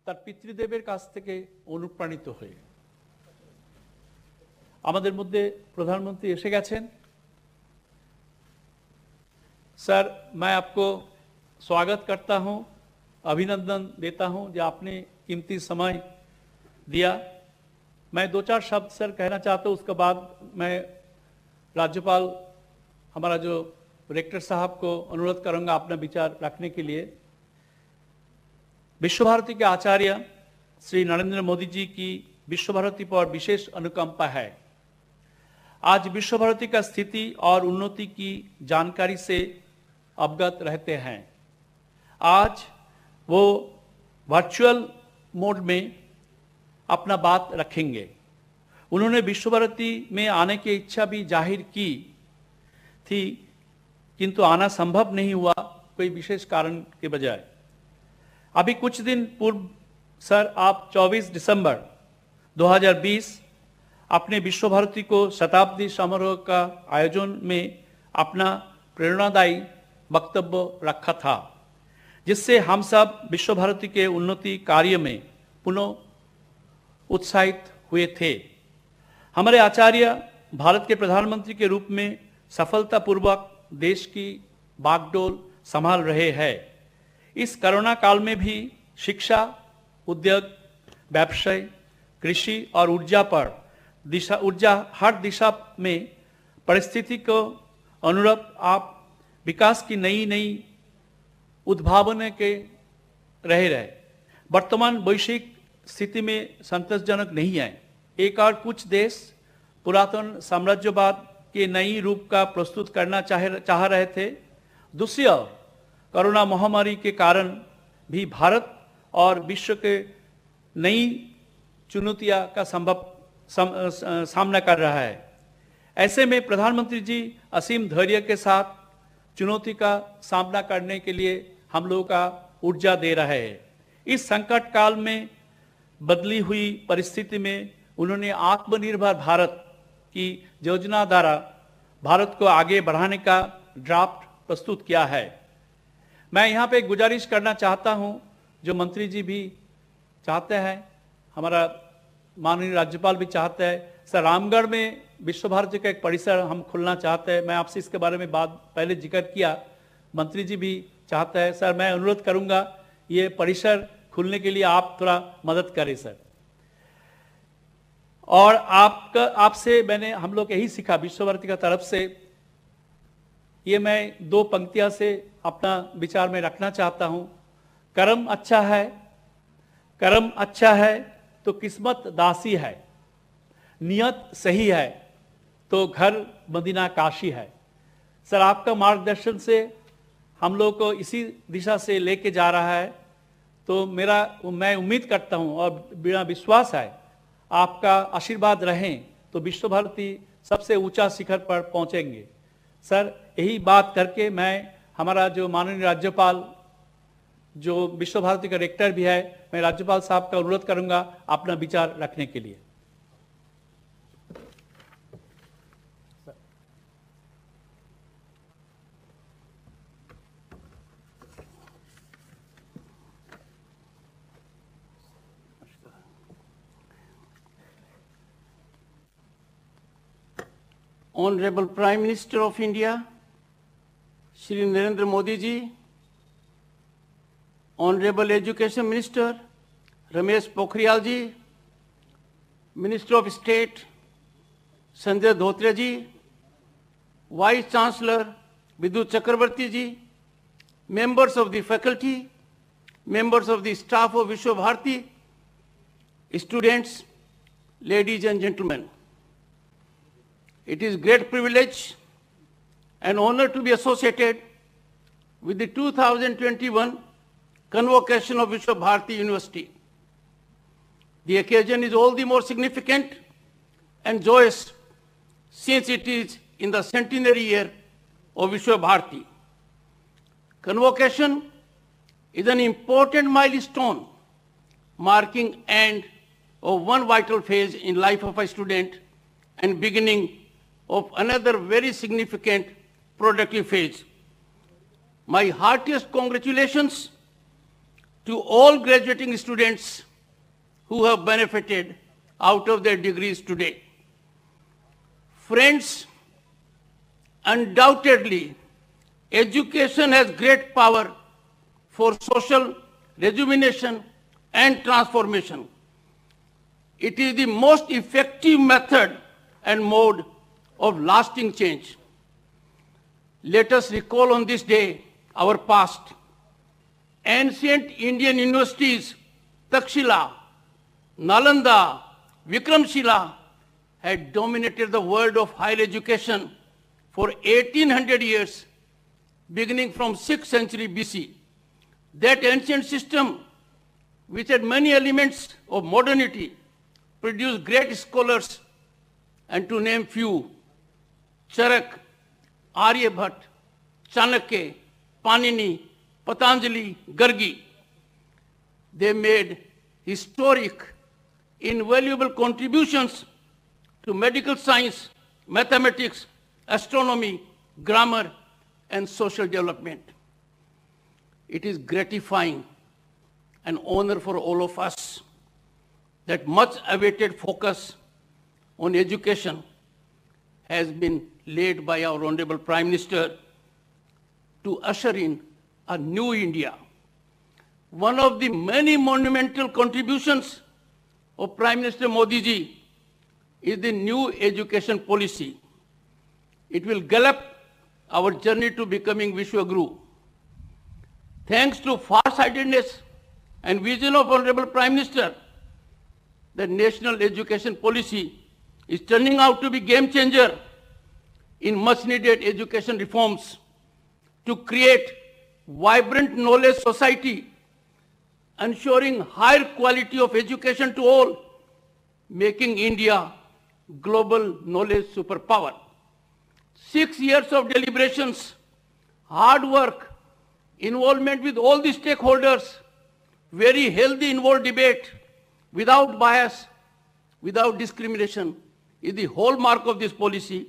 তার পিতৃদেবের কাছ থেকে অনুপ্রাণিত হয়ে। আমাদের মধ্যে প্রধানমন্ত্রী এসে গেছেন। सर, मैं आपको स्वागत करता हूं, अभिनंदन देता हूं जो आपने कीमती समय दिया। मैं दो चार शब्द सर कहना चाहता हूं, उसके बाद मैं राज्यपाल हमारा जो रेक्टर साहब को अनुरोध करूंगा अपना विचार रखने के लिए। विश्व भारती के आचार्य श्री नरेंद्र मोदी जी की विश्व भारती पर विशेष अनुकंपा है। आज विश्व भारती का स्थिति और उन्नति की जानकारी से अवगत रहते हैं। आज वो वर्चुअल मोड में अपना बात रखेंगे। उन्होंने विश्व भारती में आने की इच्छा भी जाहिर की थी, किंतु आना संभव नहीं हुआ कोई विशेष कारण के बजाय। अभी कुछ दिन पूर्व सर आप 24 दिसंबर 2020 अपने विश्व भारती को शताब्दी समारोह का आयोजन में अपना प्रेरणादायी वक्तव्य रखा था, जिससे हम सब विश्व भारती के उन्नति कार्य में पुनः उत्साहित हुए थे। हमारे आचार्य भारत के प्रधानमंत्री के रूप में सफलतापूर्वक देश की बागडोर संभाल रहे हैं। इस कोरोना काल में भी शिक्षा, उद्योग, व्यवसाय, कृषि और ऊर्जा हर दिशा में परिस्थिति को अनुरूप आप विकास की नई नई उद्भावना के रहे। वर्तमान वैश्विक स्थिति में संतोषजनक नहीं है। एक और कुछ देश पुरातन साम्राज्यवाद के नई रूप का प्रस्तुत करना चाह रहे थे। दूसरी ओर कोरोना महामारी के कारण भी भारत और विश्व के नई चुनौतियां का सामना कर रहा है। ऐसे में प्रधानमंत्री जी असीम धैर्य के साथ चुनौती का सामना करने के लिए हम लोगों का ऊर्जा दे रहे हैं। इस संकट काल में बदली हुई परिस्थिति में उन्होंने आत्मनिर्भर भारत की योजना द्वारा भारत को आगे बढ़ाने का ड्राफ्ट प्रस्तुत किया है। मैं यहाँ पे गुजारिश करना चाहता हूँ, जो मंत्री जी भी चाहते हैं, हमारा माननीय राज्यपाल भी चाहते हैं, सर रामगढ़ में विश्व भारती का एक परिसर हम खोलना चाहते हैं। मैं आपसे इसके बारे में बात पहले जिक्र किया, मंत्री जी भी चाहते हैं। सर मैं अनुरोध करूंगा ये परिसर खुलने के लिए आप थोड़ा मदद करें सर। और आपसे मैंने हम लोग यही सीखा विश्व भारती का तरफ से। ये मैं दो पंक्तियां से अपना विचार में रखना चाहता हूं। कर्म अच्छा है तो किस्मत दासी है, नियत सही है तो घर मदीना काशी है। सर आपका मार्गदर्शन से हम लोग को इसी दिशा से लेके जा रहा है, तो मैं उम्मीद करता हूं और बिना विश्वास है आपका आशीर्वाद रहें तो विश्व भारती सबसे ऊंचा शिखर पर पहुंचेंगे। सर यही बात करके मैं हमारा जो माननीय राज्यपाल जो विश्व भारती का रेक्टर भी है, मैं राज्यपाल साहब का अनुरोध करूंगा अपना विचार रखने के लिए। Honorable Prime Minister of India, Shri Narendra Modi ji, Honorable Education Minister Ramesh Pokhriyal ji, Minister of State Sanjay Dhotre ji, Vice Chancellor Vidut Chakrabarti ji, members of the faculty, members of the staff of Vishwa Bharati, students, ladies and gentlemen. It is great privilege and honor to be associated with the 2021 convocation of Vishwa Bharati University. The occasion is all the more significant and joyous since it is in the centenary year of Vishwa Bharati. Convocation is an important milestone marking end of one vital phase in life of a student and beginning of another very significant productive phase. My heartiest congratulations to all graduating students who have benefited out of their degrees today. Friends, undoubtedly, education has great power for social rejuvenation and transformation. It is the most effective method and mode of lasting change. Let us recall on this day our past. Ancient Indian universities, Takshila, Nalanda, Vikramshila, had dominated the world of higher education for 1800 years, beginning from 6th century BC. That ancient system, which had many elements of modernity, produced great scholars, and to name few, Charak, Aryabhat, Chanakya, Panini, Patanjali, Gargi. They made historic, invaluable contributions to medical science, mathematics, astronomy, grammar, and social development. It is gratifying and honor for all of us that much awaited focus on education has been laid by our Honorable Prime Minister to usher in a new India. One of the many monumental contributions of Prime Minister Modi ji is the new education policy. It will gallop our journey to becoming Vishwaguru. Thanks to far-sightedness and vision of Honorable Prime Minister, the national education policy is turning out to be game changer in much-needed education reforms to create vibrant knowledge society, ensuring higher quality of education to all, making India global knowledge superpower. 6 years of deliberations, hard work, involvement with all the stakeholders, very healthy involved debate, without bias, without discrimination, is the hallmark of this policy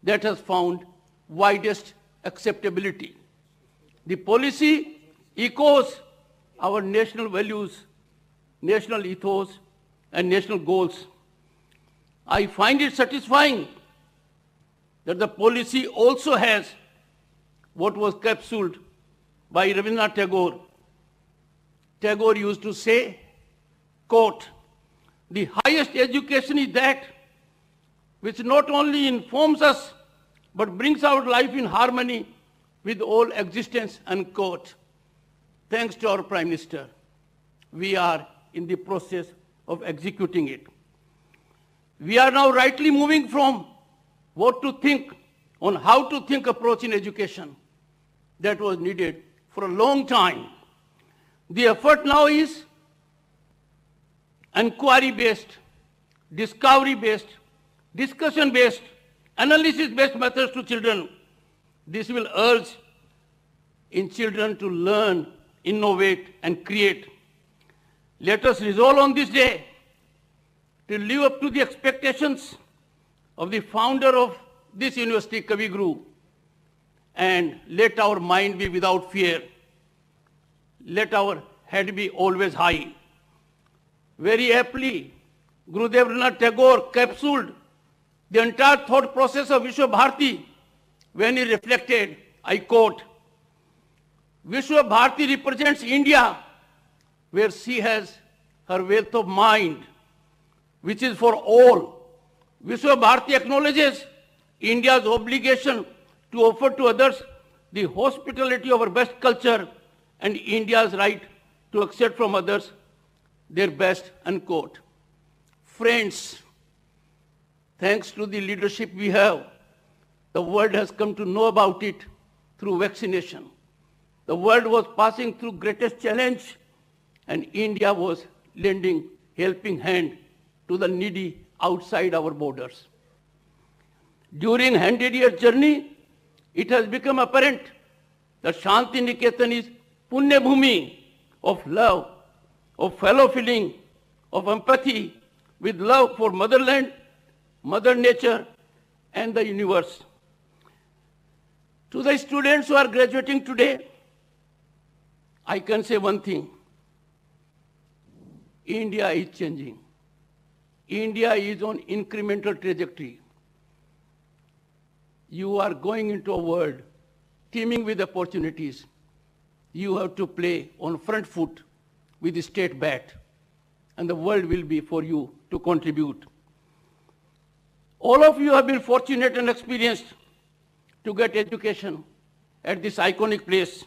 that has found widest acceptability. The policy echoes our national values, national ethos, and national goals. I find it satisfying that the policy also has what was capsuled by Rabindranath Tagore. Tagore used to say, quote, "The highest education is that which not only informs us, but brings our life in harmony with all existence," unquote. Thanks to our Prime Minister, we are in the process of executing it. We are now rightly moving from what to think on how to think approach in education that was needed for a long time. The effort now is inquiry-based, discovery-based, discussion-based, analysis-based methods to children. This will urge in children to learn, innovate, and create. Let us resolve on this day to live up to the expectations of the founder of this university, Kavi Guru, and let our mind be without fear. Let our head be always high. Very aptly, Gurudev Rabindranath Tagore capsuled the entire thought process of Vishwa Bharati when he reflected, I quote, "Vishwa Bharati represents India where she has her wealth of mind, which is for all. Vishwa Bharati acknowledges India's obligation to offer to others the hospitality of our best culture and India's right to accept from others their best," unquote. Friends, thanks to the leadership we have, the world has come to know about it through vaccination. The world was passing through greatest challenge, and India was lending helping hand to the needy outside our borders. During 100-year journey, it has become apparent that Shanti Niketan is Punya Bhumi of love, of fellow feeling, of empathy, with love for motherland, mother nature, and the universe. To the students who are graduating today, I can say one thing. India is changing. India is on incremental trajectory. You are going into a world teeming with opportunities. You have to play on front foot with the state bat, and the world will be for you to contribute. All of you have been fortunate and experienced to get education at this iconic place.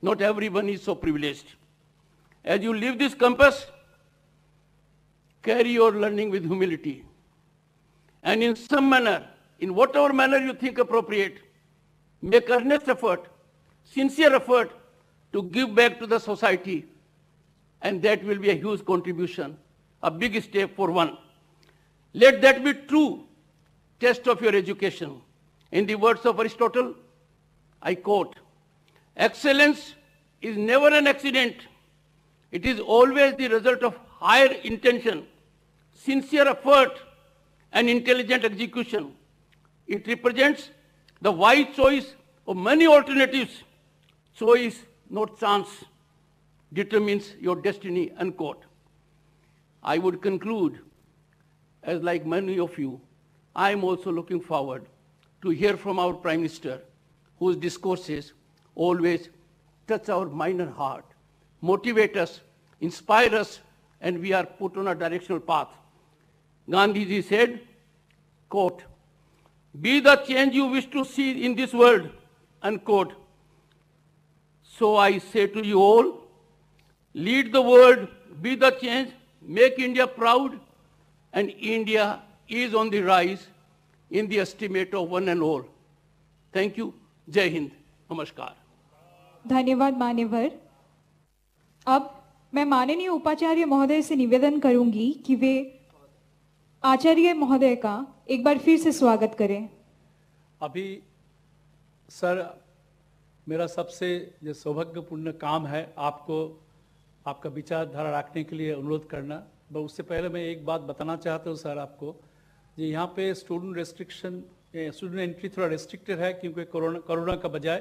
Not everyone is so privileged. As you leave this campus, carry your learning with humility. And in some manner, in whatever manner you think appropriate, make earnest effort, sincere effort to give back to the society. And that will be a huge contribution, a big step for one. Let that be true test of your education. In the words of Aristotle, I quote, "Excellence is never an accident. It is always the result of higher intention, sincere effort, and intelligent execution. It represents the wise choice of many alternatives. Choice, not chance, determines your destiny," unquote. I would conclude, as like many of you, I am also looking forward to hear from our Prime Minister, whose discourses always touch our mind and heart, motivate us, inspire us, and we are put on a directional path. Gandhiji said, quote, "Be the change you wish to see in this world," unquote. So I say to you all, lead the world, be the change, make India proud, and India is on the rise in the estimate of one and all. Thank you. जय हिंद, नमस्कार। धन्यवाद मान्यवर। अब मैं माननीय उपाचार्य महोदय से निवेदन करूंगी कि वे आचार्य महोदय का एक बार फिर से स्वागत करें। अभी सर, मेरा सबसे जो सौभाग्यपूर्ण काम है आपको आपका विचारधारा रखने के लिए अनुरोध करना। उससे पहले मैं एक बात बताना चाहता हूँ सर आपको, जी यहाँ पे स्टूडेंट एंट्री थोड़ा रेस्ट्रिक्टेड है क्योंकि कोरोना का बजाय,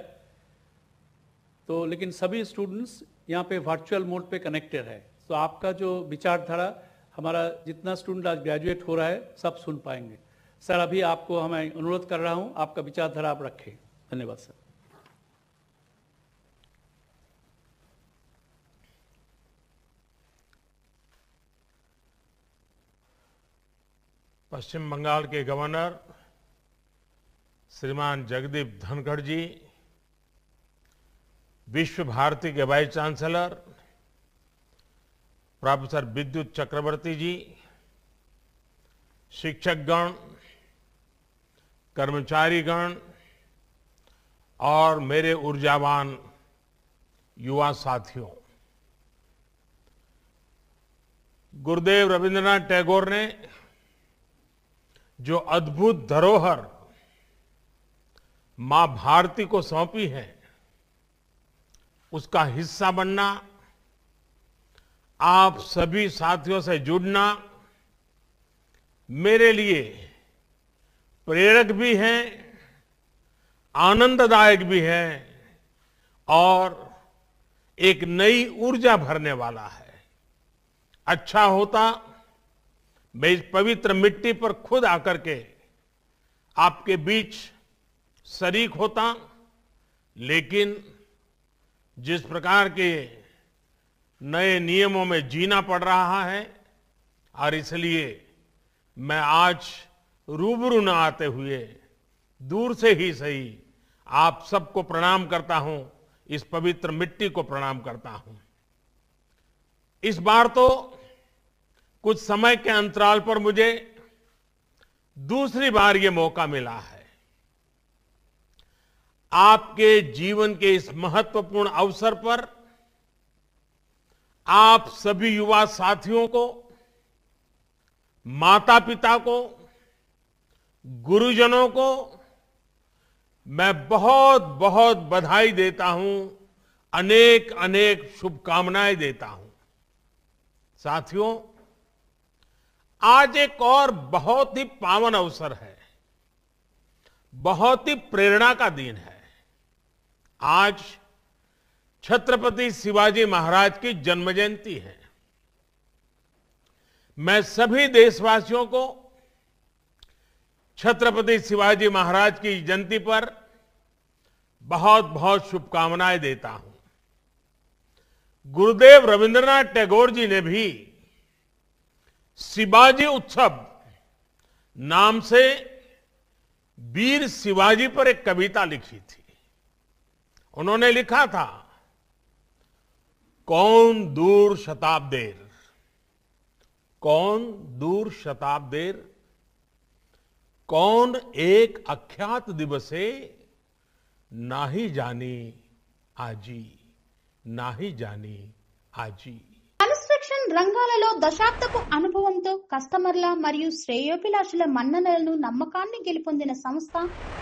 तो लेकिन सभी स्टूडेंट्स यहाँ पे वर्चुअल मोड पे कनेक्टेड है। तो आपका जो विचारधारा, हमारा जितना स्टूडेंट आज ग्रेजुएट हो रहा है सब सुन पाएंगे। सर अभी आपको मैं अनुरोध कर रहा हूँ, आपका विचारधारा आप रखें। धन्यवाद सर। पश्चिम बंगाल के गवर्नर श्रीमान जगदीप धनखड़ जी, विश्व भारती के वाइस चांसलर प्रोफेसर विद्युत चक्रवर्ती जी, शिक्षकगण, कर्मचारीगण और मेरे ऊर्जावान युवा साथियों, गुरुदेव रविंद्रनाथ टैगोर ने जो अद्भुत धरोहर मां भारती को सौंपी है, उसका हिस्सा बनना, आप सभी साथियों से जुड़ना मेरे लिए प्रेरक भी है, आनंददायक भी है और एक नई ऊर्जा भरने वाला है। अच्छा होता मैं इस पवित्र मिट्टी पर खुद आकर के आपके बीच शरीक होता, लेकिन जिस प्रकार के नए नियमों में जीना पड़ रहा है और इसलिए मैं आज रूबरू न आते हुए दूर से ही सही आप सबको प्रणाम करता हूं, इस पवित्र मिट्टी को प्रणाम करता हूं। इस बार तो कुछ समय के अंतराल पर मुझे दूसरी बार ये मौका मिला है आपके जीवन के इस महत्वपूर्ण अवसर पर आप सभी युवा साथियों को, माता पिता को, गुरुजनों को मैं बहुत बहुत बधाई देता हूं, अनेक अनेक शुभकामनाएं देता हूं। साथियों, आज एक और बहुत ही पावन अवसर है, बहुत ही प्रेरणा का दिन है। आज छत्रपति शिवाजी महाराज की जन्म जयंती है। मैं सभी देशवासियों को छत्रपति शिवाजी महाराज की जयंती पर बहुत बहुत शुभकामनाएं देता हूं। गुरुदेव रविंद्रनाथ टैगोर जी ने भी शिवाजी उत्सव नाम से वीर शिवाजी पर एक कविता लिखी थी। उन्होंने लिखा था, कौन दूर शताब्देर, कौन दूर शताब्देर, कौन एक अख्यात दिवसे, नाही जानी आजी, नाही जानी आजी। కన్స్ట్రక్షన్ రంగాలలో దశాబ్దపు అనుభవంతో కస్టమర్ల మరియు శ్రేయోభిలాషుల మన్ననలను నమ్మకాన్ని గెలుపొందిన సంస్థ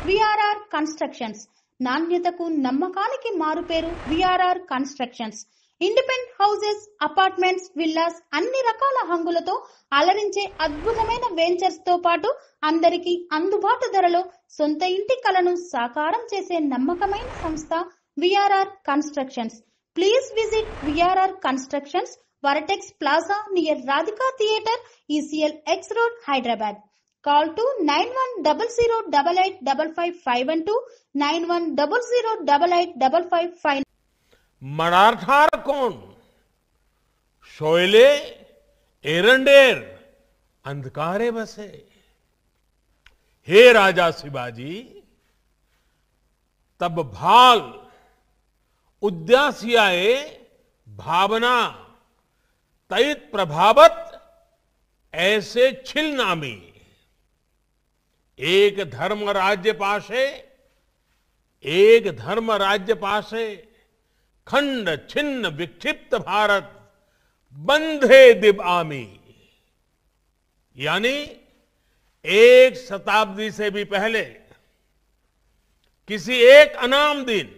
విఆర్ఆర్ కన్స్ట్రక్షన్స్. నాణ్యతకు నమ్మకానికి మారుపేరు VRR constructions. Independent houses, apartments, villas అన్ని రకాల హంగులతో అలరించే అద్భుతమైన వెంచర్స్ తో పాటు అందరికీ అందుబాటు ధరలో సొంత ఇంటి కలను సాకారం చేసే నమ్మకమైన సంస్థ VRR constructions. Please visit VRR constructions, Varatex Plaza near Radhika Theatre, ECL X Road, Hyderabad. Call to 9100885552, 9100885559. मराठार कौन शोयले एरंडेर अंधकारे बसे। हे राजा शिवाजी तब भाल उद्यासियाए भावना तैत प्रभावत ऐसे छिल नामी। एक धर्म राज्य पाशे, एक धर्म राज्य पाशे, खंड छिन्न विक्षिप्त भारत बंधे दिव आमी। यानी एक शताब्दी से भी पहले किसी एक अनाम दिन,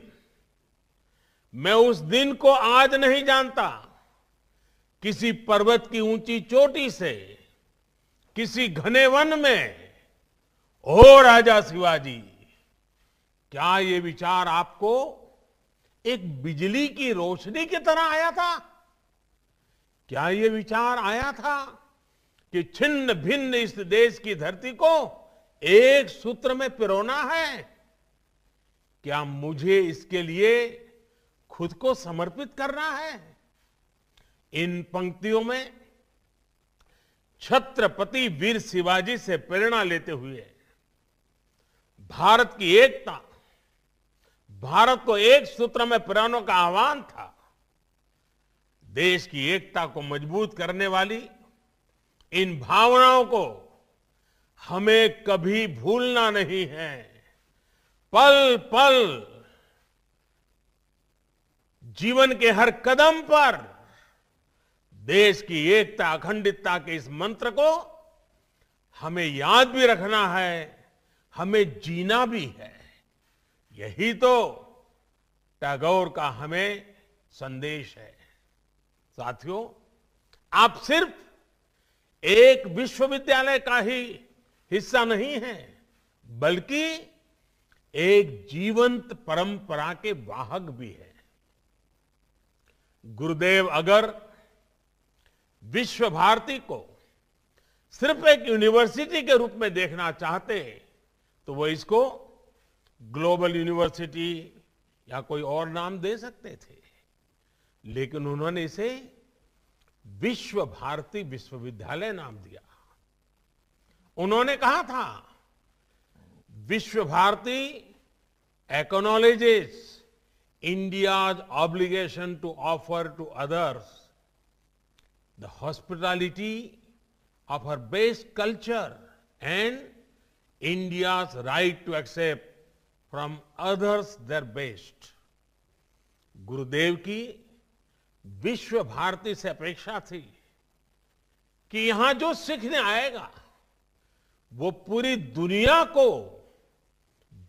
मैं उस दिन को आज नहीं जानता, किसी पर्वत की ऊंची चोटी से, किसी घने वन में, ओ राजा शिवाजी, क्या ये विचार आपको एक बिजली की रोशनी की तरह आया था? क्या ये विचार आया था कि छिन्न भिन्न इस देश की धरती को एक सूत्र में पिरोना है? क्या मुझे इसके लिए खुद को समर्पित करना है? इन पंक्तियों में छत्रपति वीर शिवाजी से प्रेरणा लेते हुए भारत की एकता, भारत को एक सूत्र में पिरोने का आह्वान था। देश की एकता को मजबूत करने वाली इन भावनाओं को हमें कभी भूलना नहीं है। पल पल जीवन के हर कदम पर देश की एकता, अखंडितता के इस मंत्र को हमें याद भी रखना है, हमें जीना भी है। यही तो टैगोर का हमें संदेश है। साथियों, आप सिर्फ एक विश्वविद्यालय का ही हिस्सा नहीं है, बल्कि एक जीवंत परंपरा के वाहक भी है। गुरुदेव अगर विश्व भारती को सिर्फ एक यूनिवर्सिटी के रूप में देखना चाहते तो वो इसको ग्लोबल यूनिवर्सिटी या कोई और नाम दे सकते थे, लेकिन उन्होंने इसे विश्व भारती विश्वविद्यालय नाम दिया। उन्होंने कहा था, Vishwa Bharati acknowledges India's obligation to offer to others the hospitality of her base culture and India's right to accept from others their best. गुरुदेव की विश्व भारती से अपेक्षा थी कि यहां जो सीखने आएगा वो पूरी दुनिया को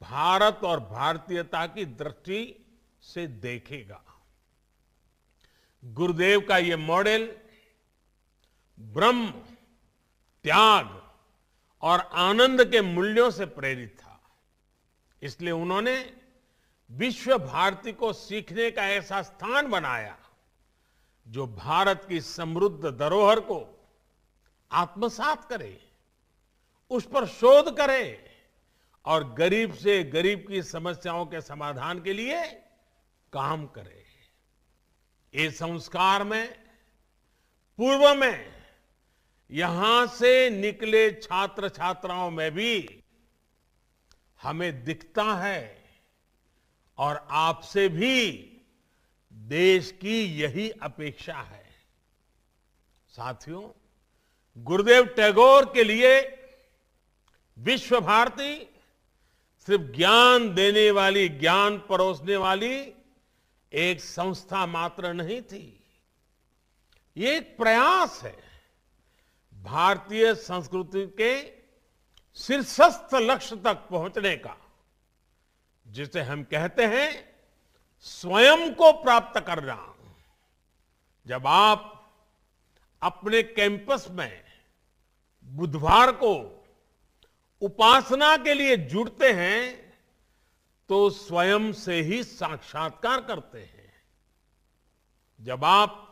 भारत और भारतीयता की दृष्टि से देखेगा। गुरुदेव का ये मॉडल ब्रह्म, त्याग और आनंद के मूल्यों से प्रेरित था। इसलिए उन्होंने विश्व भारती को सीखने का ऐसा स्थान बनाया जो भारत की समृद्ध धरोहर को आत्मसात करे, उस पर शोध करे और गरीब से गरीब की समस्याओं के समाधान के लिए काम करे। ये संस्कार में पूर्व में यहां से निकले छात्र छात्राओं में भी हमें दिखता है और आपसे भी देश की यही अपेक्षा है। साथियों, गुरुदेव टैगोर के लिए विश्व भारती सिर्फ ज्ञान देने वाली, ज्ञान परोसने वाली एक संस्था मात्र नहीं थी। ये एक प्रयास है भारतीय संस्कृति के शीर्षस्थ लक्ष्य तक पहुंचने का, जिसे हम कहते हैं स्वयं को प्राप्त करना। जब आप अपने कैंपस में बुधवार को उपासना के लिए जुड़ते हैं तो स्वयं से ही साक्षात्कार करते हैं। जब आप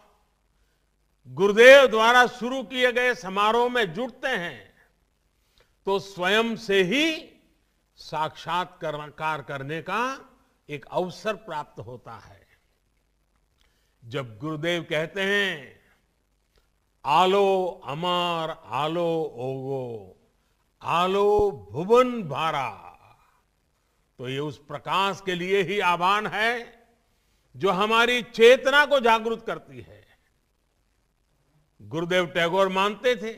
गुरुदेव द्वारा शुरू किए गए समारोह में जुड़ते हैं तो स्वयं से ही साक्षात्कार करने का एक अवसर प्राप्त होता है। जब गुरुदेव कहते हैं आलो अमार आलो ओगो आलो भुवन भारा, तो ये उस प्रकाश के लिए ही आह्वान है जो हमारी चेतना को जागृत करती है। गुरुदेव टैगोर मानते थे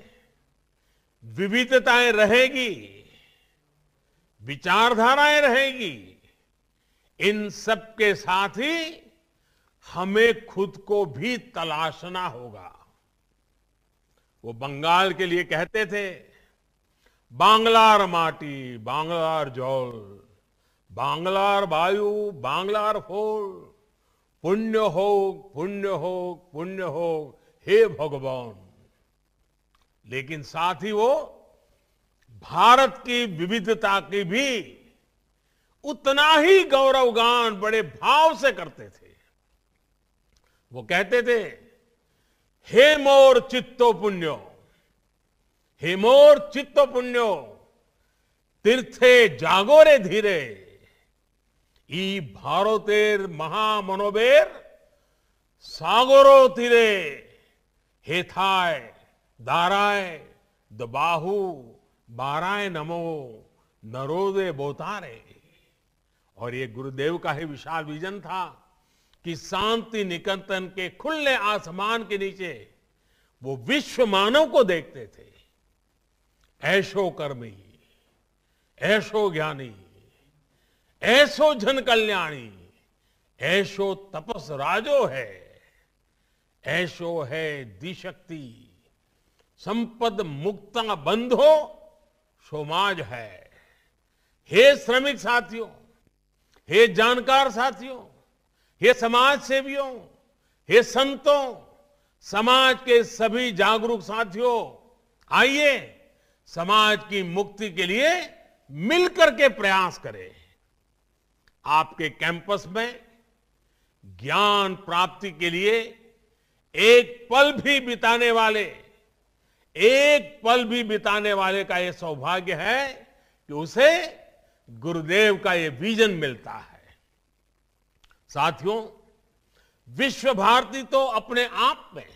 विविधताएं रहेगी, विचारधाराएं रहेगी, इन सब के साथ ही हमें खुद को भी तलाशना होगा। वो बंगाल के लिए कहते थे बांग्लार माटी बांग्लार जल, बांग्लार वायु बांग्लार फूल, पुण्य हो पुण्य हो पुण्य हो हे भगवान। लेकिन साथ ही वो भारत की विविधता की भी उतना ही गौरवगान बड़े भाव से करते थे। वो कहते थे हे मोर चित्तो पुण्यो, हे मोर चित्तो पुण्यो, तीर्थे जागोरे धीरे, ई भारतेर महामनोबेर सागरो तीरे, हेथाय दाराय दबाहु बाराय नमो नरोदे बोतारे। और ये गुरुदेव का ही विशाल विजन था कि शांति निकेतन के खुले आसमान के नीचे वो विश्व मानव को देखते थे। ऐशो कर्मी, ऐशो ज्ञानी, ऐसो जन कल्याणी, ऐशो तपस राजो है, ऐशो है दिशक्ति, संपद मुक्ता बंधो सोमाज है। हे श्रमिक साथियों, हे जानकार साथियों, हे समाज सेवियों, हे संतों, समाज के सभी जागरूक साथियों, आइए समाज की मुक्ति के लिए मिलकर के प्रयास करें। आपके कैंपस में ज्ञान प्राप्ति के लिए एक पल भी बिताने वाले का यह सौभाग्य है कि उसे गुरुदेव का ये विजन मिलता है। साथियों, विश्व भारती तो अपने आप में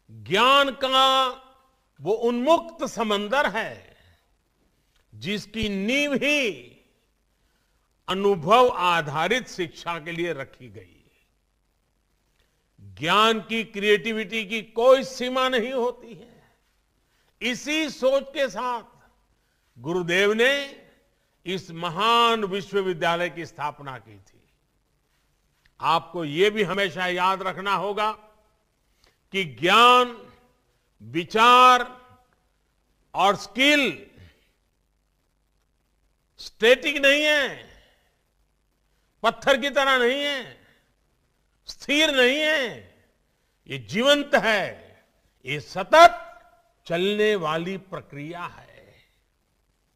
ज्ञान का वो उन्मुक्त समंदर है जिसकी नींव ही अनुभव आधारित शिक्षा के लिए रखी गई। ज्ञान की क्रिएटिविटी की कोई सीमा नहीं होती है। इसी सोच के साथ गुरुदेव ने इस महान विश्वविद्यालय की स्थापना की थी। आपको यह भी हमेशा याद रखना होगा कि ज्ञान, विचार और स्किल स्टैटिक नहीं है, पत्थर की तरह नहीं है, स्थिर नहीं है, ये जीवंत है, ये सतत चलने वाली प्रक्रिया है।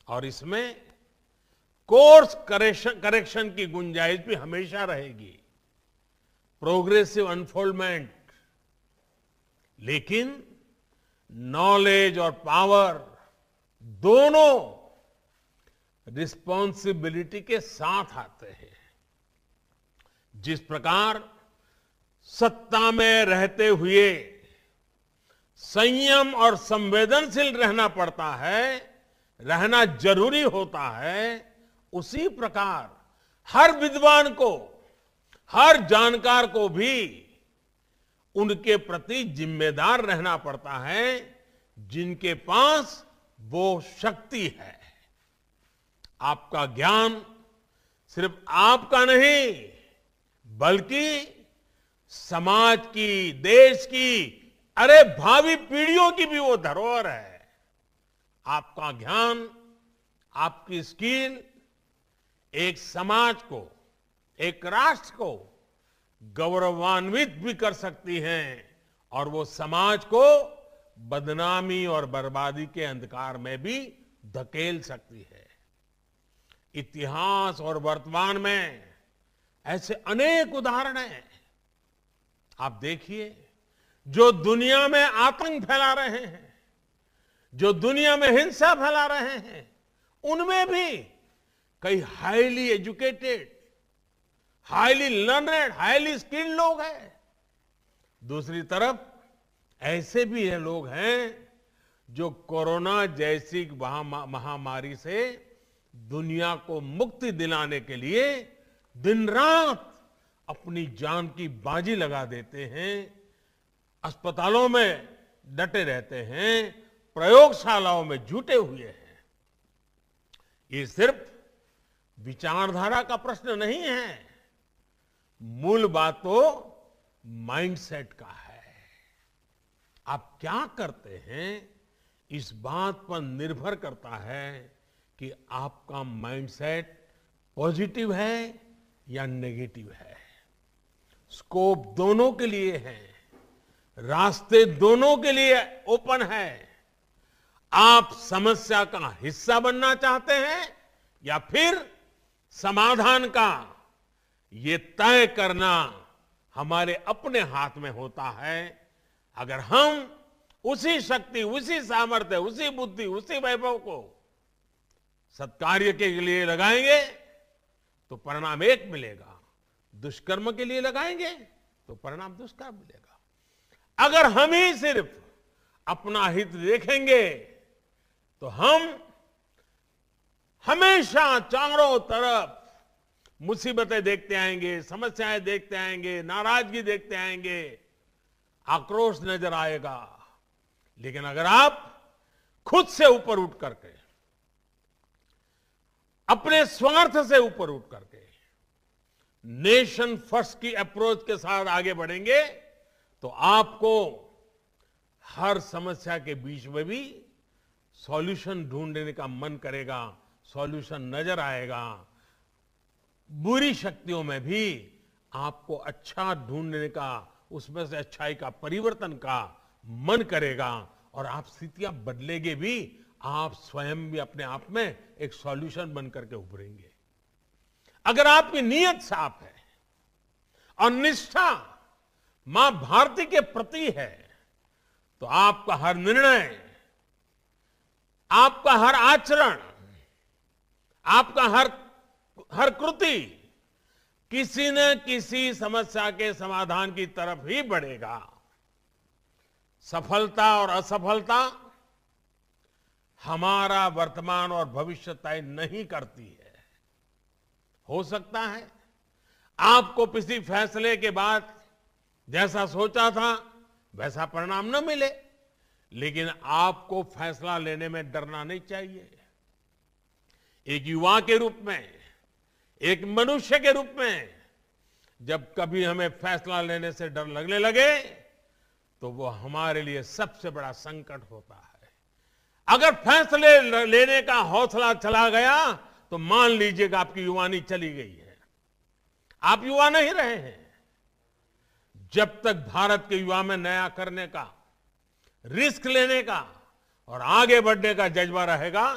और इसमें कोर्स करेक्शन की गुंजाइश भी हमेशा रहेगी, प्रोग्रेसिव अनफोल्डमेंट। लेकिन नॉलेज और पावर दोनों रिस्पॉन्सिबिलिटी के साथ आते हैं। जिस प्रकार सत्ता में रहते हुए संयम और संवेदनशील रहना पड़ता है, रहना जरूरी होता है, उसी प्रकार हर विद्वान को, हर जानकार को भी उनके प्रति जिम्मेदार रहना पड़ता है जिनके पास वो शक्ति है। आपका ज्ञान सिर्फ आपका नहीं बल्कि समाज की, देश की, अरे भावी पीढ़ियों की भी वो धरोहर है। आपका ज्ञान, आपकी स्किल एक समाज को, एक राष्ट्र को गौरवान्वित भी कर सकती हैं और वो समाज को बदनामी और बर्बादी के अंधकार में भी धकेल सकती है। इतिहास और वर्तमान में ऐसे अनेक उदाहरण हैं। आप देखिए, जो दुनिया में आतंक फैला रहे हैं, जो दुनिया में हिंसा फैला रहे हैं, उनमें भी कई highly educated, highly learned, highly skilled लोग हैं। दूसरी तरफ ऐसे भी ये लोग हैं जो कोरोना जैसी महामारी से दुनिया को मुक्ति दिलाने के लिए दिन रात अपनी जान की बाजी लगा देते हैं, अस्पतालों में डटे रहते हैं, प्रयोगशालाओं में जुटे हुए हैं। ये सिर्फ विचारधारा का प्रश्न नहीं है, मूल बात तो माइंडसेट का है। आप क्या करते हैं इस बात पर निर्भर करता है कि आपका माइंडसेट पॉजिटिव है या नेगेटिव है। स्कोप दोनों के लिए है, रास्ते दोनों के लिए ओपन है। आप समस्या का हिस्सा बनना चाहते हैं या फिर समाधान का, ये तय करना हमारे अपने हाथ में होता है। अगर हम उसी शक्ति, उसी सामर्थ्य, उसी बुद्धि, उसी वैभव को सत्कार्य के लिए लगाएंगे तो परिणाम एक मिलेगा, दुष्कर्म के लिए लगाएंगे तो परिणाम दुष्कर्म मिलेगा। अगर हम ही सिर्फ अपना हित देखेंगे तो हम हमेशा चारों तरफ मुसीबतें देखते आएंगे, समस्याएं देखते आएंगे, नाराजगी देखते आएंगे, आक्रोश नजर आएगा। लेकिन अगर आप खुद से ऊपर उठ करके, अपने स्वार्थ से ऊपर उठ करके नेशन फर्स्ट की अप्रोच के साथ आगे बढ़ेंगे तो आपको हर समस्या के बीच में भी सॉल्यूशन ढूंढने का मन करेगा, सॉल्यूशन नजर आएगा। बुरी शक्तियों में भी आपको अच्छा ढूंढने का, उसमें से अच्छाई का, परिवर्तन का मन करेगा और आप स्थितियां बदलेंगे भी, आप स्वयं भी अपने आप में एक सॉल्यूशन बन करके उभरेंगे। अगर आपकी नीयत साफ है और निष्ठा मां भारती के प्रति है तो आपका हर निर्णय, आपका हर आचरण, आपका हर कृति किसी न किसी समस्या के समाधान की तरफ ही बढ़ेगा। सफलता और असफलता हमारा वर्तमान और भविष्य तय नहीं करती है। हो सकता है आपको किसी फैसले के बाद जैसा सोचा था वैसा परिणाम न मिले, लेकिन आपको फैसला लेने में डरना नहीं चाहिए। एक युवा के रूप में, एक मनुष्य के रूप में जब कभी हमें फैसला लेने से डर लगने लगे तो वो हमारे लिए सबसे बड़ा संकट होता है। अगर फैसले लेने का हौसला चला गया तो मान लीजिएगा आपकी युवानी चली गई है, आप युवा नहीं रहे हैं। जब तक भारत के युवा में नया करने का, रिस्क लेने का और आगे बढ़ने का जज्बा रहेगा,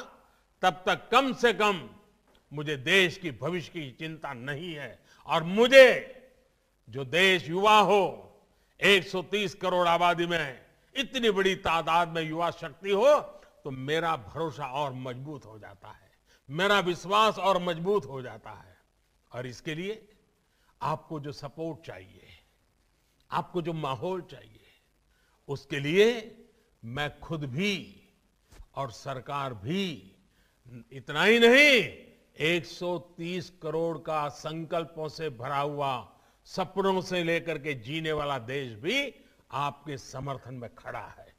तब तक कम से कम मुझे देश की भविष्य की चिंता नहीं है। और मुझे जो देश युवा हो, 130 करोड़ आबादी में इतनी बड़ी तादाद में युवा शक्ति हो तो मेरा भरोसा और मजबूत हो जाता है, मेरा विश्वास और मजबूत हो जाता है। और इसके लिए आपको जो सपोर्ट चाहिए, आपको जो माहौल चाहिए, उसके लिए मैं खुद भी और सरकार भी, इतना ही नहीं, 130 करोड़ का संकल्पों से भरा हुआ, सपनों से लेकर के जीने वाला देश भी आपके समर्थन में खड़ा है।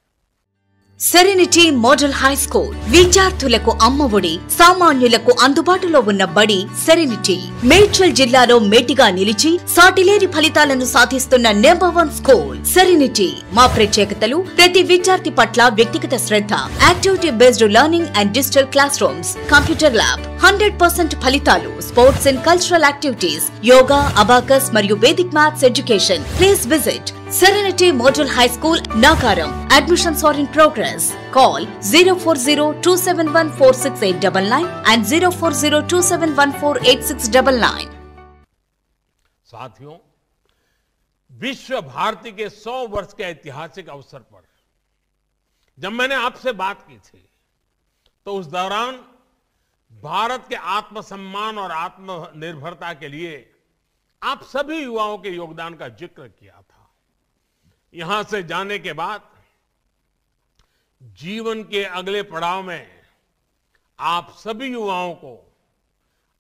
సెరెనిటీ మోడల్ హై స్కూల్ విద్యార్థులకు అమ్మఒడి, సామాన్యులకు అందుబాటులో ఉన్న బడి సెరెనిటీ. మేడ్చల్ జిల్లాలో మేటిగా నిలిచి సాటిలేని ఫలితాలను సాధిస్తున్న నంబర్ 1 స్కూల్ సెరెనిటీ. మా ప్రత్యేకతలు ప్రతి విద్యార్థి పట్ల వ్యక్తిగత శ్రద్ధ, activity based learning and digital classrooms, computer lab, 100% ఫలితాలు, sports and cultural activities, yoga, abacus మరియు Vedic maths education. Please visit Serenity Model High School, Nagaram. Admissions are in progress. Call 04027146899 and 04027148699. साथियों, विश्व भारती के 100 वर्ष के ऐतिहासिक अवसर पर जब मैंने आपसे बात की थी तो उस दौरान भारत के आत्मसम्मान और आत्मनिर्भरता के लिए आप सभी युवाओं के योगदान का जिक्र किया था। यहां से जाने के बाद जीवन के अगले पड़ाव में आप सभी युवाओं को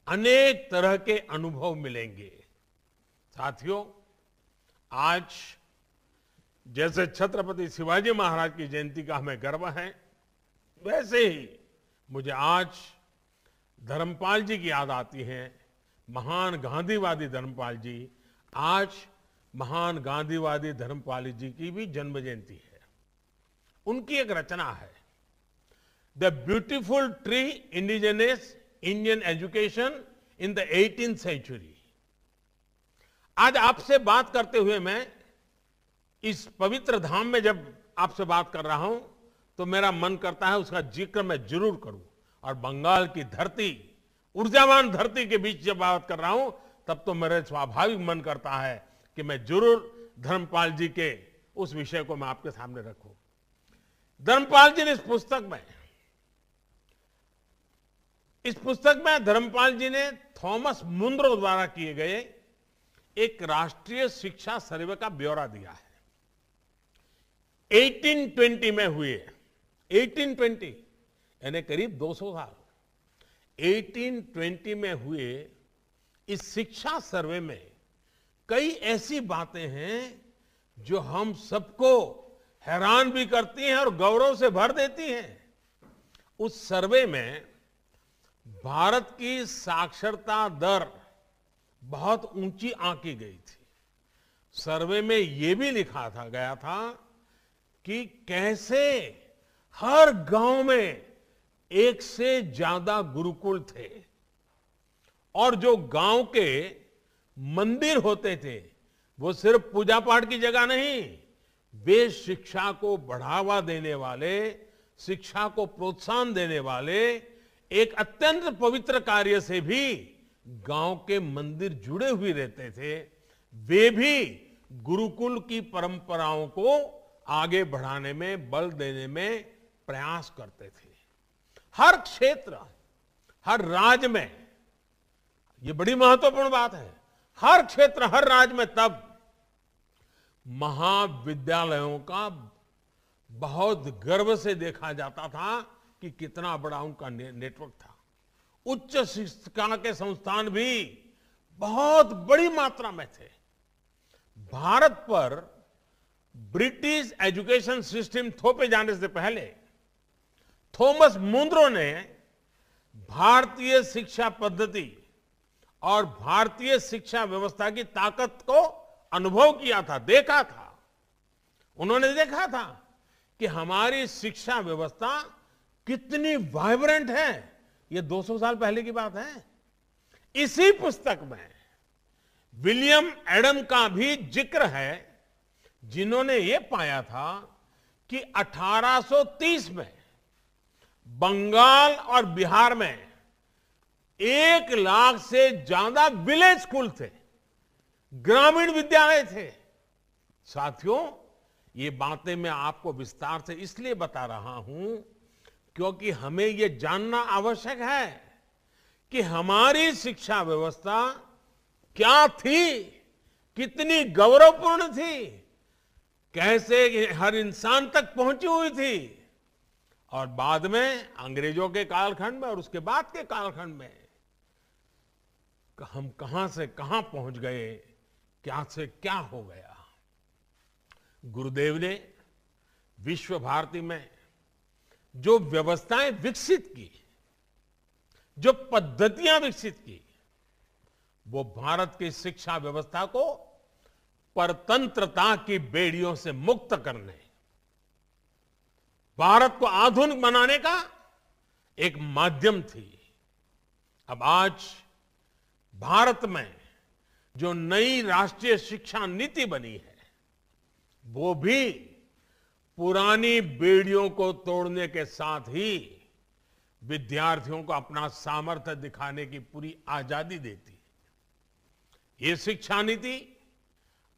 अनेक तरह के अनुभव मिलेंगे। साथियों, आज जैसे छत्रपति शिवाजी महाराज की जयंती का हमें गर्व है, वैसे ही मुझे आज धर्मपाल जी की याद आती है। महान गांधीवादी धर्मपाल जी, आज महान गांधीवादी धर्मपाल जी की भी जन्म जयंती है। उनकी एक रचना है, the beautiful tree indigenous Indian education in the 18th century. आज आपसे बात करते हुए मैं इस पवित्र धाम में जब आपसे बात कर रहा हूं तो मेरा मन करता है उसका जिक्र मैं जरूर करूं। और बंगाल की धरती, ऊर्जावान धरती के बीच जब बात कर रहा हूं तब तो मेरे स्वाभाविक मन करता है कि मैं जरूर धर्मपाल जी के उस विषय को मैं आपके सामने रखूं। धर्मपाल जी ने इस पुस्तक में धर्मपाल जी ने थॉमस मुंद्रो द्वारा किए गए एक राष्ट्रीय शिक्षा सर्वे का ब्यौरा दिया है। 1820 में हुए, 1820 यानी करीब 200 साल, 1820 में हुए इस शिक्षा सर्वे में कई ऐसी बातें हैं जो हम सबको हैरान भी करती हैं और गौरव से भर देती हैं। उस सर्वे में भारत की साक्षरता दर बहुत ऊंची आंकी गई थी। सर्वे में यह भी लिखा गया था कि कैसे हर गांव में एक से ज्यादा गुरुकुल थे और जो गांव के मंदिर होते थे वो सिर्फ पूजा पाठ की जगह नहीं, वे शिक्षा को बढ़ावा देने वाले, शिक्षा को प्रोत्साहन देने वाले एक अत्यंत पवित्र कार्य से भी गांव के मंदिर जुड़े हुए रहते थे। वे भी गुरुकुल की परंपराओं को आगे बढ़ाने में, बल देने में प्रयास करते थे। हर क्षेत्र, हर राज्य में, ये बड़ी महत्वपूर्ण बात है, हर क्षेत्र, हर राज्य में तब महाविद्यालयों का बहुत गर्व से देखा जाता था कि कितना बड़ा उनका नेटवर्क था। उच्च शिक्षा के संस्थान भी बहुत बड़ी मात्रा में थे। भारत पर ब्रिटिश एजुकेशन सिस्टम थोपे जाने से पहले थॉमस मुंद्रो ने भारतीय शिक्षा पद्धति और भारतीय शिक्षा व्यवस्था की ताकत को अनुभव किया था, देखा था। उन्होंने देखा था कि हमारी शिक्षा व्यवस्था कितनी वाइब्रेंट है। ये 200 साल पहले की बात है। इसी पुस्तक में विलियम एडम का भी जिक्र है, जिन्होंने ये पाया था कि 1830 में बंगाल और बिहार में 1 लाख से ज्यादा विलेज स्कूल थे, ग्रामीण विद्यालय थे। साथियों, ये बातें मैं आपको विस्तार से इसलिए बता रहा हूं क्योंकि हमें ये जानना आवश्यक है कि हमारी शिक्षा व्यवस्था क्या थी, कितनी गौरवपूर्ण थी, कैसे हर इंसान तक पहुंची हुई थी और बाद में अंग्रेजों के कालखंड में और उसके बाद के कालखंड में हम कहां से कहां पहुंच गए, क्या से क्या हो गया। गुरुदेव ने विश्व भारती में जो व्यवस्थाएं विकसित की, जो पद्धतियां विकसित की, वो भारत की शिक्षा व्यवस्था को परतंत्रता की बेड़ियों से मुक्त करने, भारत को आधुनिक बनाने का एक माध्यम थी। अब आज भारत में जो नई राष्ट्रीय शिक्षा नीति बनी है वो भी पुरानी बेड़ियों को तोड़ने के साथ ही विद्यार्थियों को अपना सामर्थ्य दिखाने की पूरी आजादी देती है। ये शिक्षा नीति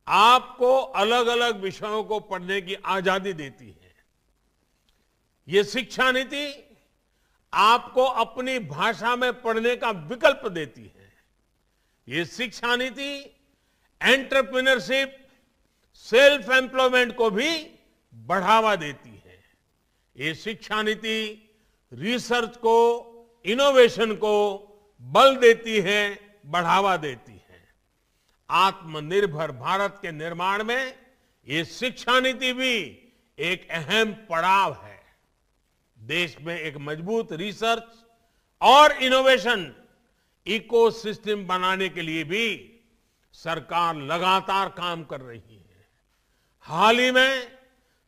आपको अलग अलग विषयों को पढ़ने की आजादी देती है। ये शिक्षा नीति आपको अपनी भाषा में पढ़ने का विकल्प देती है। ये शिक्षा नीति एंटरप्रेन्योरशिप, सेल्फ एम्प्लॉयमेंट को भी बढ़ावा देती है। ये शिक्षा नीति रिसर्च को, इनोवेशन को बल देती है, बढ़ावा देती है। आत्मनिर्भर भारत के निर्माण में ये शिक्षा नीति भी एक अहम पड़ाव है। देश में एक मजबूत रिसर्च और इनोवेशन इकोसिस्टम बनाने के लिए भी सरकार लगातार काम कर रही है। हाल ही में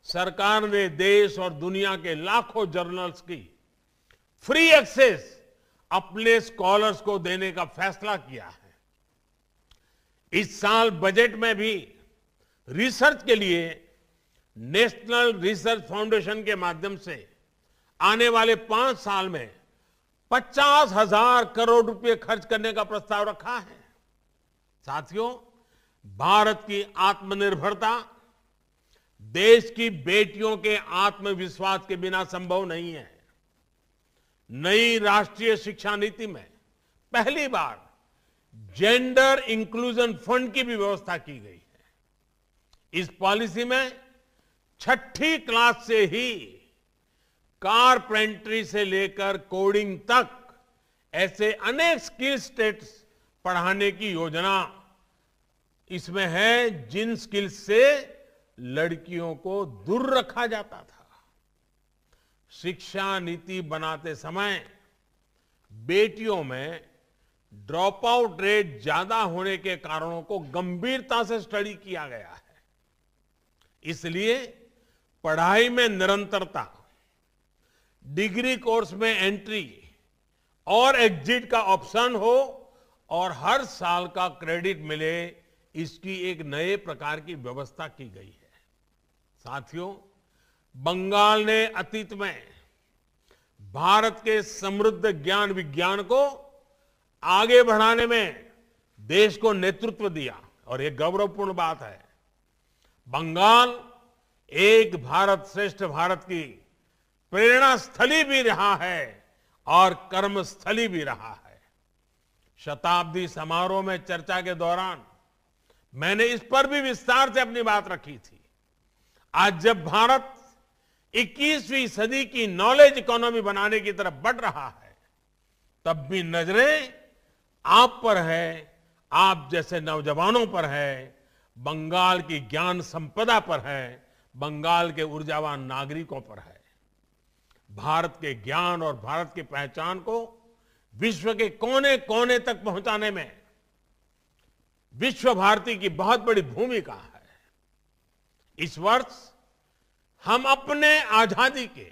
सरकार ने देश और दुनिया के लाखों जर्नल्स की फ्री एक्सेस अपने स्कॉलर्स को देने का फैसला किया है। इस साल बजट में भी रिसर्च के लिए नेशनल रिसर्च फाउंडेशन के माध्यम से आने वाले 5 साल में 50,000 करोड़ रुपए खर्च करने का प्रस्ताव रखा है। साथियों, भारत की आत्मनिर्भरता देश की बेटियों के आत्मविश्वास के बिना संभव नहीं है। नई राष्ट्रीय शिक्षा नीति में पहली बार जेंडर इंक्लूजन फंड की भी व्यवस्था की गई है। इस पॉलिसी में 6ठी क्लास से ही कारपेंटरी से लेकर कोडिंग तक ऐसे अनेक स्किल सेट्स पढ़ाने की योजना इसमें है जिन स्किल्स से लड़कियों को दूर रखा जाता था। शिक्षा नीति बनाते समय बेटियों में ड्रॉप आउट रेट ज्यादा होने के कारणों को गंभीरता से स्टडी किया गया है। इसलिए पढ़ाई में निरंतरता, डिग्री कोर्स में एंट्री और एग्जिट का ऑप्शन हो और हर साल का क्रेडिट मिले, इसकी एक नए प्रकार की व्यवस्था की गई है। साथियों, बंगाल ने अतीत में भारत के समृद्ध ज्ञान विज्ञान को आगे बढ़ाने में देश को नेतृत्व दिया और एक गौरवपूर्ण बात है। बंगाल एक भारत श्रेष्ठ भारत की प्रेरणा स्थली भी रहा है और कर्मस्थली भी रहा है। शताब्दी समारोह में चर्चा के दौरान मैंने इस पर भी विस्तार से अपनी बात रखी थी। आज जब भारत 21वीं सदी की नॉलेज इकोनॉमी बनाने की तरफ बढ़ रहा है, तब भी नजरें आप पर है, आप जैसे नौजवानों पर है, बंगाल की ज्ञान संपदा पर है, बंगाल के ऊर्जावान नागरिकों पर है। भारत के ज्ञान और भारत की पहचान को विश्व के कोने कोने तक पहुंचाने में विश्व भारती की बहुत बड़ी भूमिका है। इस वर्ष हम अपने आजादी के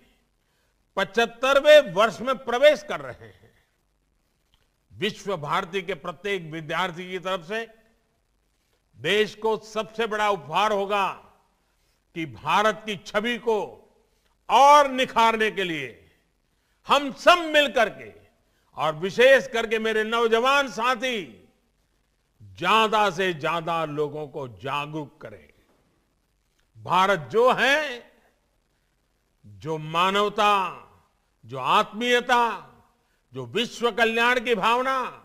75वें वर्ष में प्रवेश कर रहे हैं। विश्व भारती के प्रत्येक विद्यार्थी की तरफ से देश को सबसे बड़ा उपहार होगा कि भारत की छवि को और निखारने के लिए हम सब मिलकर के और विशेष करके मेरे नौजवान साथी ज्यादा से ज्यादा लोगों को जागरूक करें। भारत जो है, जो मानवता, जो आत्मीयता, जो विश्व कल्याण की भावना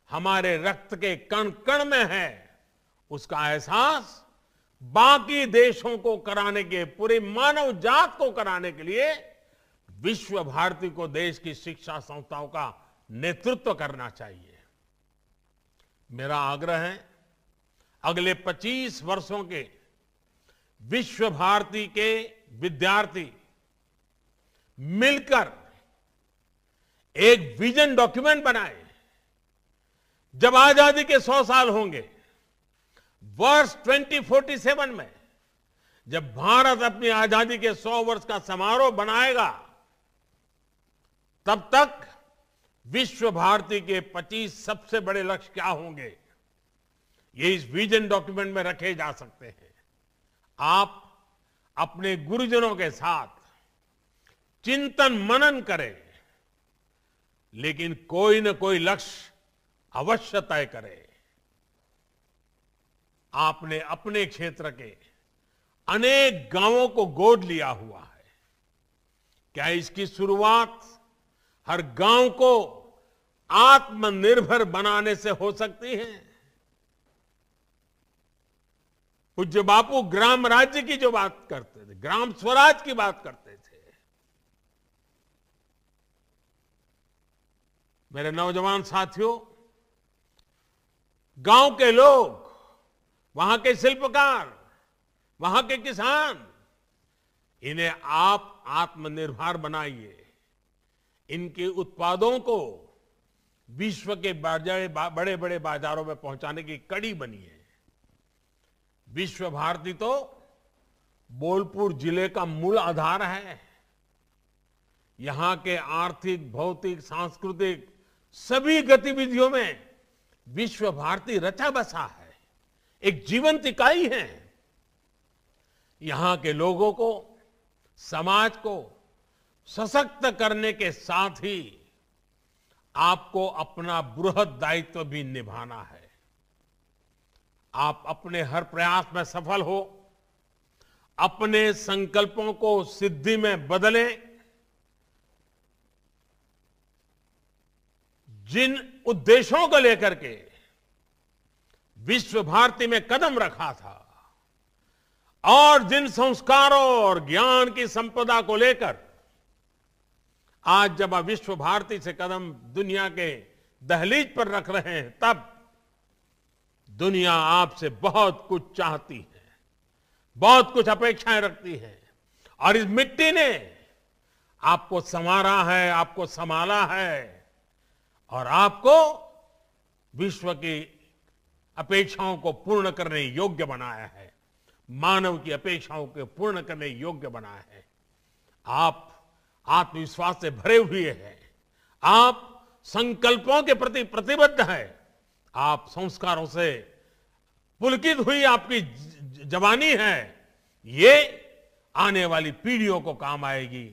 हमारे रक्त के कण कण में है, उसका एहसास बाकी देशों को कराने के, पूरी मानव जात को कराने के लिए विश्व भारती को देश की शिक्षा संस्थाओं का नेतृत्व करना चाहिए। मेरा आग्रह है, अगले 25 वर्षों के विश्व भारती के विद्यार्थी मिलकर एक विजन डॉक्यूमेंट बनाए। जब आजादी के 100 साल होंगे, वर्ष 2047 में, जब भारत अपनी आजादी के 100 वर्ष का समारोह बनाएगा, तब तक विश्व भारती के 25 सबसे बड़े लक्ष्य क्या होंगे, ये इस विजन डॉक्यूमेंट में रखे जा सकते हैं। आप अपने गुरुजनों के साथ चिंतन मनन करें, लेकिन कोई न कोई लक्ष्य अवश्य तय करें। आपने अपने क्षेत्र के अनेक गांवों को गोद लिया हुआ है। क्या इसकी शुरुआत हर गांव को आत्मनिर्भर बनाने से हो सकती है? पूज्य बापू ग्राम राज्य की जो बात करते थे, ग्राम स्वराज की बात करते थे। मेरे नौजवान साथियों, गांव के लोग, वहां के शिल्पकार, वहां के किसान, इन्हें आप आत्मनिर्भर बनाइए। इनके उत्पादों को विश्व के बड़े बड़े बाजारों में पहुंचाने की कड़ी बनिए। विश्व भारती तो बोलपुर जिले का मूल आधार है। यहां के आर्थिक, भौतिक, सांस्कृतिक सभी गतिविधियों में विश्व भारती रचा बसा है, एक जीवंत इकाई है। यहां के लोगों को, समाज को सशक्त करने के साथ ही आपको अपना बृहद दायित्व भी निभाना है। आप अपने हर प्रयास में सफल हो, अपने संकल्पों को सिद्धि में बदलें। जिन उद्देश्यों को लेकर के विश्व भारती में कदम रखा था और जिन संस्कारों और ज्ञान की संपदा को लेकर आज जब आप विश्व भारती से कदम दुनिया के दहलीज पर रख रहे हैं, तब दुनिया आपसे बहुत कुछ चाहती है, बहुत कुछ अपेक्षाएं रखती है। और इस मिट्टी ने आपको संवारा है, आपको संभाला है और आपको विश्व की अपेक्षाओं को पूर्ण करने योग्य बनाया है, मानव की अपेक्षाओं को पूर्ण करने योग्य बनाया है। आप आत्मविश्वास से भरे हुए हैं, आप संकल्पों के प्रति प्रतिबद्ध हैं, आप संस्कारों से पुलकित हुई आपकी जवानी है। ये आने वाली पीढ़ियों को काम आएगी,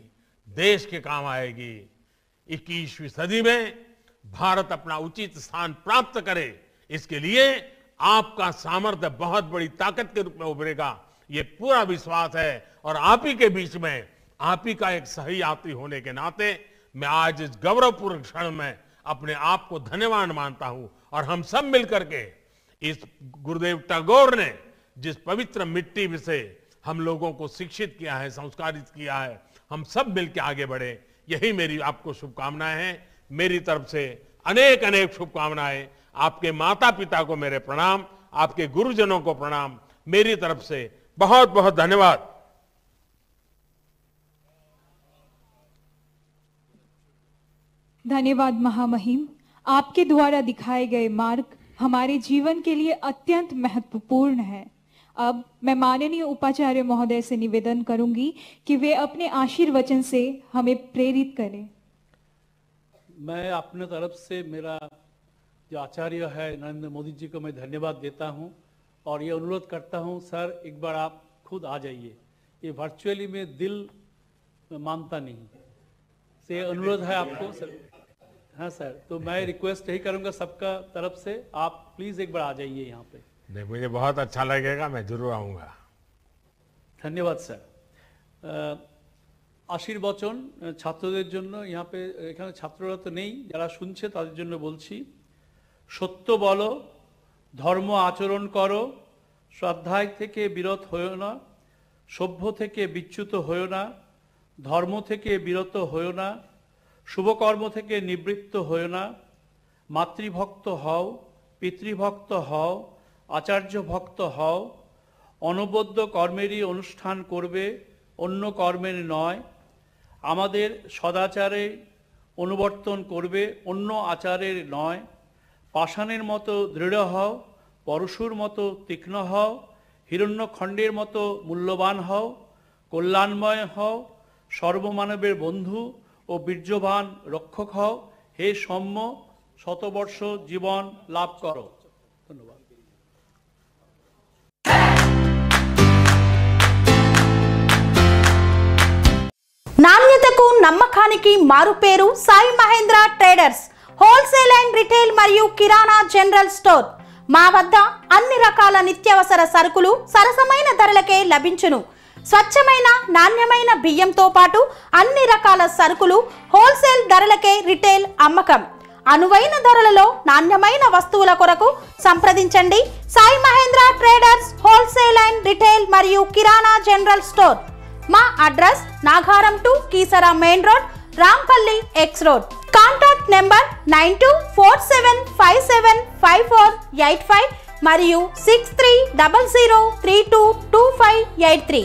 देश के काम आएगी। 21वीं सदी में भारत अपना उचित स्थान प्राप्त करे, इसके लिए आपका सामर्थ्य बहुत बड़ी ताकत के रूप में उभरेगा, ये पूरा विश्वास है। और आप ही के बीच में, आप ही का एक सही यात्री होने के नाते मैं आज इस गौरवपूर्ण क्षण में अपने आप को धन्यवान मानता हूं। और हम सब मिलकर के इस गुरुदेव टैगोर ने जिस पवित्र मिट्टी से हम लोगों को शिक्षित किया है, संस्कारित किया है, हम सब मिलकर आगे बढ़े, यही मेरी आपको शुभकामनाएं हैं। मेरी तरफ से अनेक अनेक शुभकामनाएं। आपके माता पिता को मेरे प्रणाम, आपके गुरुजनों को प्रणाम, मेरी तरफ से बहुत बहुत धन्यवाद। धन्यवाद महामहिम। आपके द्वारा दिखाए गए मार्ग हमारे जीवन के लिए अत्यंत महत्वपूर्ण है। अब मैं माननीय उपाचार्य महोदय से निवेदन करूंगी कि वे अपने आशीर्वचन से हमें प्रेरित करें। मैं अपने तरफ से, मेरा जो आचार्य है नरेंद्र मोदी जी को मैं धन्यवाद देता हूं और ये अनुरोध करता हूं, सर एक बार आप खुद आ जाइए। ये वर्चुअली में दिल मानता नहीं, से अनुरोध है आपको सर। हाँ सर, तो मैं रिक्वेस्ट यही करूंगा सबका तरफ से, आप प्लीज एक बार आ जाइए यहाँ पे। नहीं, मुझे बहुत अच्छा लगेगा, मैं जरूर आऊंगा। ধন্যবাদ স্যার। আশীর্বচন ছাত্রদের জন্য এখানে ছাত্ররা তো নেই, যারা শুনছে তাদের জন্য বলছি। সত্য বলো, ধর্ম আচরণ করো, শ্রদ্ধায় থেকে বিরত হয়েও না, সভ্য থেকে বিচ্যুত হয়েও না, ধর্ম থেকে বিরত হয়েও না, শুভকর্ম থেকে নিবৃত্ত হয়েও না, মাতৃভক্ত হও, পিতৃভক্ত হও, আচার্য ভক্ত হও, অনবদ্য কর্মেরই অনুষ্ঠান করবে, অন্য কর্মের নয়। আমাদের সদাচারে অনুবর্তন করবে, অন্য আচারের নয়। পাষাণের মতো দৃঢ় হও, পরশুর মতো তীক্ষ্ণ হও, হিরণ্যখণ্ডের মতো মূল্যবান হও, কল্যাণময় হও, সর্বমানবের বন্ধু ও বীর্যবান রক্ষক হও। হে সৌম্য, শতবর্ষ জীবন লাভ করো। ধন্যবাদ। నాణ్యతకు నమ్మకానికి మారుపేరు Sai Mahendra traders wholesale and retail మరియు కిరాణా జనరల్ స్టోర్. మా వద్ద అన్ని రకాల నిత్యావసర సరుకులు సరసమైన ధరలకే లభించును. స్వచ్ఛమైన నాణ్యమైన బియ్యంతో పాటు అన్ని రకాల సరుకులు హోల్సేల్ ధరలకే రిటైల్ అమ్మకం. అనువైన ధరలలో నాణ్యమైన వస్తువుల కొరకు సంప్రదించండి. Sai Mahendra traders wholesale and retail మరియు కిరాణా జనరల్ స్టోర్. మా address Nagaram to Keesara main road, Rampally X road. Contact number 9247575485 మరియు 6300322583.